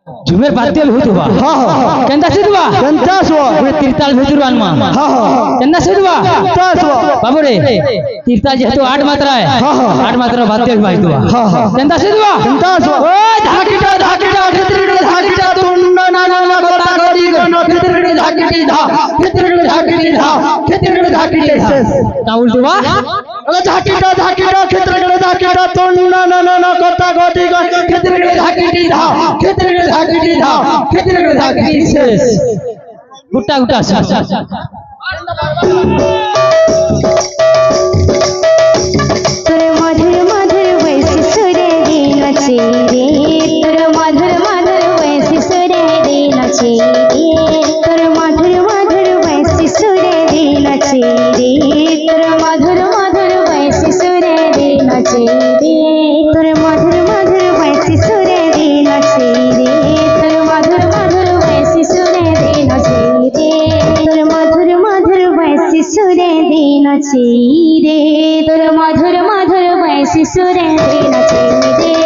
झुमेर बातेल होतवा केंदा सिदवा तीर्थाल भेजुर आनमा केंदा सिदवा बाबू रे तीर्थाल जेतो 8 मात्रा है 8 मात्रा बातेल भाईतवा केंदा सिदवा ओ धाकीटा धाकीटा तुंड ना गोता गोदी खेतरगडे धाकीटी धा का उल्टवा ओ धाकीटा खेतरगडे तुंड ना गोता गोदी खेतरगडे धाकीटी धा खेतरगडे धाकीटी शेष गुट्टा তোর মধুর মধুর বয়সী সুরে দিন আছে রে তোর মধুর মধুর বয়সী সুরে দিন আছে রে তোর মধুর মধুর বয়সী সুরে দিন আছে রে তোর মধুর মধুর বয়সী সুরে দিন আছে রে তোর মধুর মধুর বয়সী সুরে দিন আছে রে তোর মধুর মধুর বয়সী সুরে দিন আছে রে তোর মধুর মধুর বয়সী সুরে দিন আছে রে তোর মধুর মধুর বয়সী সুরে দিন আছে রে